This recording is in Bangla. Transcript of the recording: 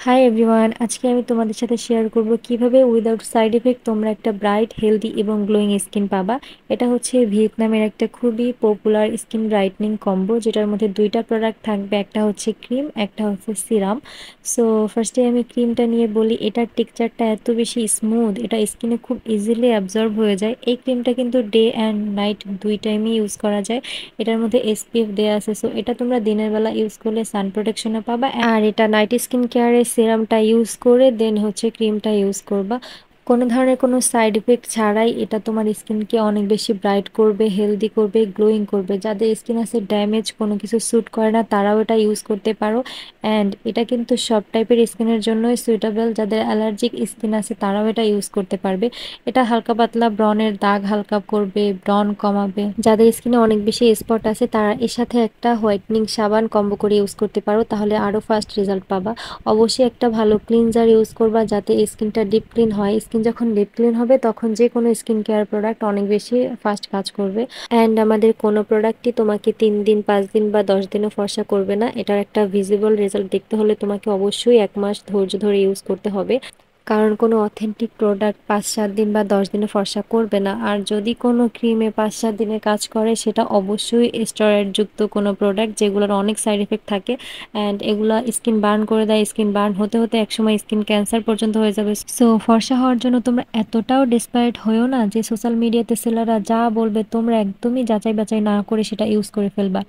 হাই এভরিওয়ান, আজকে আমি তোমাদের সাথে শেয়ার করব কিভাবে উইদাউট সাইড ইফেক্ট তোমরা একটা ব্রাইট, হেলদি এবং গ্লোয়িং স্কিন পাবা। এটা হচ্ছে ভিয়েতনামের একটা খুবই পপুলার স্কিন ব্রাইটনিং কম্বো, যেটার মধ্যে দুইটা প্রোডাক্ট থাকবে, একটা হচ্ছে ক্রিম, একটা হচ্ছে সিরাম। সো ফার্স্টে আমি ক্রিমটা নিয়ে বলি, এটার টেক্সচারটা এত বেশি স্মুথ, এটা স্কিনে খুব ইজিলি অ্যাবজর্ব হয়ে যায়। এই ক্রিমটা কিন্তু ডে অ্যান্ড নাইট দুই টাইমই ইউজ করা যায়। এটার মধ্যে এসপিএফ দেয়া আছে, সো এটা তোমরা দিনের বেলা ইউজ করলে সান প্রোটেকশনও পাবা। আর এটা নাইট স্কিন কেয়ারের সিরামটা ইউজ করে দেন হচ্ছে ক্রিমটা ইউজ করবা। কোনো ধরনের কোনো সাইড ইফেক্ট ছাড়াই এটা তোমার স্কিনকে অনেক বেশি ব্রাইট করবে, হেলদি করবে, গ্লোয়িং করবে। যাদের স্কিন আছে ড্যামেজ, কোনো কিছু স্যুট করে না, তারাও এটা ইউজ করতে পারো। অ্যান্ড এটা কিন্তু সব টাইপের স্কিনের জন্যই সুইটেবল। যাদের অ্যালার্জিক স্কিন আছে তারাও এটা ইউজ করতে পারবে। এটা হালকা পাতলা ব্রনের দাগ হালকা করবে, ব্রন কমাবে। যাদের স্কিনে অনেক বেশি স্পট আছে তারা এর সাথে একটা হোয়াইটনিং সাবান কম্বো করে ইউজ করতে পারো, তাহলে আরো ফাস্ট রেজাল্ট পাবা। অবশ্যই একটা ভালো ক্লিনজার ইউজ করবা যাতে স্কিনটা ডিপ ক্লিন হয়। স্কিন যখন ডিপ ক্লিন হবে তখন যে কোনো স্কিন কেয়ার প্রোডাক্ট অনেক বেশি ফাস্ট কাজ করবে। অ্যান্ড আমাদের কোনো প্রোডাক্টই তোমাকে 3 দিন, 5 দিন বা 10 দিনও ফর্সা করবে না। এটার একটা ভিজিবল রেজাল্ট দেখতে হলে তোমাকে অবশ্যই 1 মাস ধৈর্য ধরে ইউজ করতে হবে। কারণ কোনো অথেন্টিক প্রোডাক্ট 5-7 দিন বা 10 দিনে ফর্সা করবে না। আর যদি কোনো ক্রিমে 5-7 দিনে কাজ করে সেটা অবশ্যই স্টেরয়েড যুক্ত কোনো প্রোডাক্ট, যেগুলোর অনেক সাইড এফেক্ট থাকে। অ্যান্ড এগুলা স্কিন বার্ন করে দেয়, স্কিন বার্ন হতে হতে একসময় স্কিন ক্যান্সার পর্যন্ত হয়ে যাবে। সো ফর্সা হওয়ার জন্য তোমরা এতটাও ডেসপারেট হয়েও না যে সোশ্যাল মিডিয়াতে সেলাররা যা বলবে তোমরা একদমই যাচাই বাছাই না করে সেটা ইউজ করে ফেলবা।